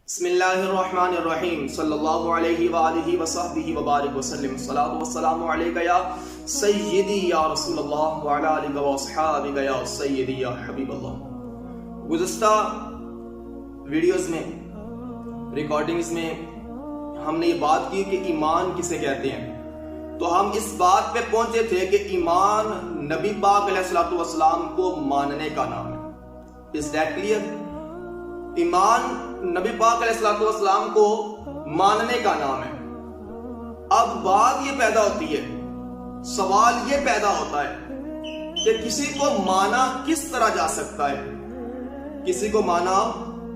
बिस्मिल्लाहिर्रहमानिर्रहीम सल्लल्लाहु अलैहि वआलिहि वसहबिहि वबारिक वसल्लम सलातु वस्सलामु अलैका या सय्यदी या रसूलल्लाह व अला आलिका व अस्हाबिका या सय्यदी या हबीबल्लाह। गुज़िश्ता वीडियोस में, रिकॉर्डिंग्स में हमने ये बात की कि ईमान किसे कहते हैं। तो हम इस बात पे पहुंचे थे कि ईमान नबी पाक अलैहिस्सलातु वस्सलाम को मानने का नाम है। Is that clear? ईमान नबी पाक अलैहिस्सलातु वस्सलाम को मानने का नाम है। अब बात ये पैदा होती है, सवाल ये पैदा होता है कि किसी को माना किस तरह जा सकता है, किसी को माना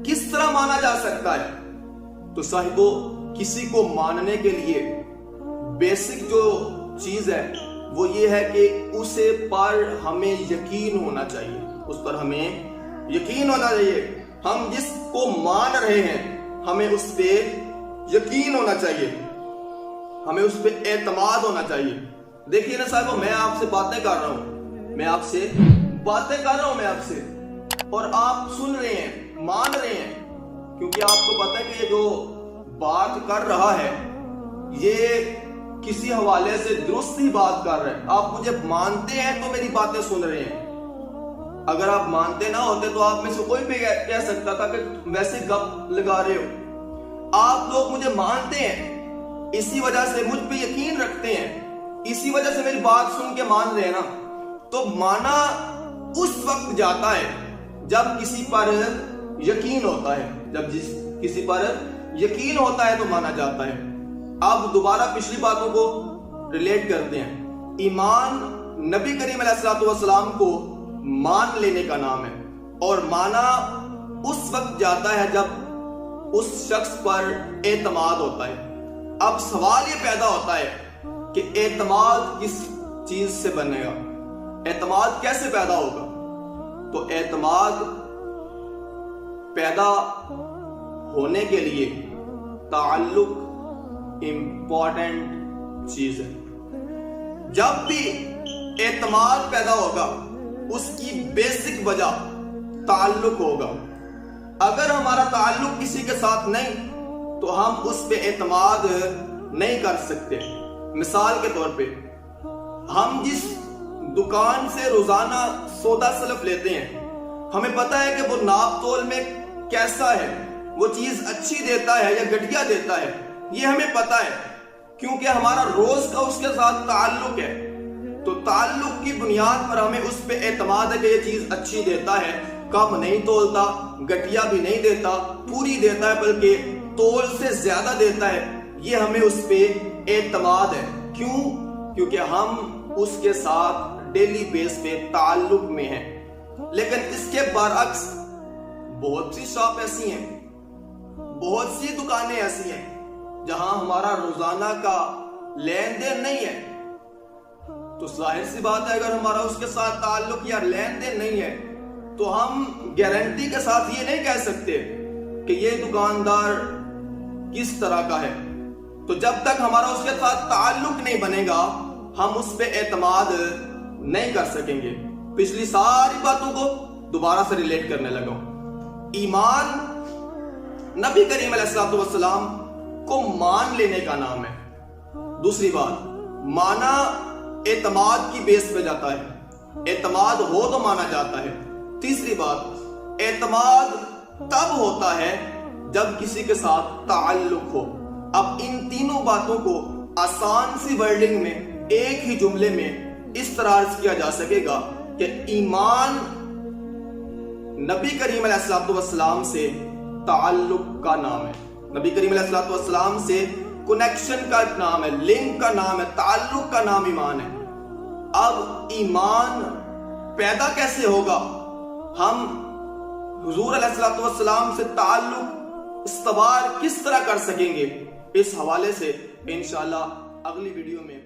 किस तरह माना जा सकता है। तो साहिबो, किसी को मानने के लिए बेसिक जो चीज है वो ये है कि उसे पर हमें यकीन होना चाहिए, उस पर हमें यकीन होना चाहिए। हम जिसको मान रहे हैं हमें उस पे यकीन होना चाहिए, हमें उस पे एतमाद होना चाहिए। देखिए ना साहब, मैं आपसे बातें कर रहा हूं, मैं आपसे और आप सुन रहे हैं, मान रहे हैं, क्योंकि आपको पता है कि ये जो बात कर रहा है ये किसी हवाले से दुरुस्त ही बात कर रहे हैं। आप मुझे मानते हैं तो मेरी बातें सुन रहे हैं। अगर आप मानते ना होते तो आप में से कोई भी कह सकता था कि वैसे गप लगा रहे हो। आप लोग मुझे मानते हैं, इसी वजह से मुझ पे यकीन रखते हैं, इसी वजह से मेरी बात सुन के मान रहे हैं ना। तो माना उस वक्त जाता है जब किसी पर यकीन होता है, जब किसी पर यकीन होता है तो माना जाता है। अब दोबारा पिछली बातों को रिलेट करते हैं। ईमान नबी करीम अलैहिस्सलातु वस्सलाम को मान लेने का नाम है, और माना उस वक्त जाता है जब उस शख्स पर एतमाद होता है। अब सवाल ये पैदा होता है कि एतमाद किस चीज से बनेगा, एतमाद कैसे पैदा होगा। तो एतमाद पैदा होने के लिए ताल्लुक इंपॉर्टेंट चीज है। जब भी एतमाद पैदा होगा उसकी बेसिक वजह ताल्लुक होगा। अगर हमारा ताल्लुक किसी के साथ नहीं तो हम उस पे एतमाद नहीं कर सकते। मिसाल के तौर पे, हम जिस दुकान से रोजाना सौदा सलफ लेते हैं, हमें पता है कि वो नाप तोल में कैसा है, वो चीज अच्छी देता है या घटिया देता है, ये हमें पता है, क्योंकि हमारा रोज का उसके साथ ताल्लुक है। तो ताल्लुक की बुनियाद पर हमें उस पे एतमाद है कि ये चीज अच्छी देता है, कम नहीं तोलता, घटिया भी नहीं देता, पूरी देता है, बल्कि तोल से ज्यादा देता है। ये हमें उस पे एतमाद है। क्यों? क्योंकि हम उसके साथ डेली बेस पे ताल्लुक में हैं। लेकिन इसके बरअक्स बहुत सी शॉप ऐसी हैं, बहुत सी दुकानें ऐसी हैं जहां हमारा रोजाना का लेन देन नहीं है। तो जाहिर सी बात है, अगर हमारा उसके साथ ताल्लुक या लेन देन नहीं है तो हम गारंटी के साथ ये नहीं कह सकते कि ये दुकानदार किस तरह का है। तो जब तक हमारा उसके साथ ताल्लुक नहीं बनेगा हम उस पे एतमाद नहीं कर सकेंगे। पिछली सारी बातों को दोबारा से रिलेट करने लगा। ईमान नबी करीम अलैहिस्सलातु वस्सलाम को मान लेने का नाम है। दूसरी बात, माना एतमाद की बेस पे जाता है, एतमाद हो तो माना जाता है। तीसरी बात, एतमाद तब होता है जब किसी के साथ ताल्लुक हो। अब इन तीनों बातों को आसान सी वर्डिंग में एक ही जुमले में इस तरह अर्ज किया जा सकेगा कि ईमान नबी करीम अलैहिस्सलातु वस्सलाम से ताल्लुक का नाम है, नबी करीम अलैहिस्सलातु वस्सलाम से कनेक्शन का नाम है, लिंक का नाम है, ताल्लुक का नाम ईमान है। अब ईमान पैदा कैसे होगा, हम हुजूर अलैहिस्सलातु वस्सलाम से ताल्लुक इस्तवार किस तरह कर सकेंगे, इस हवाले से इंशाअल्लाह अगली वीडियो में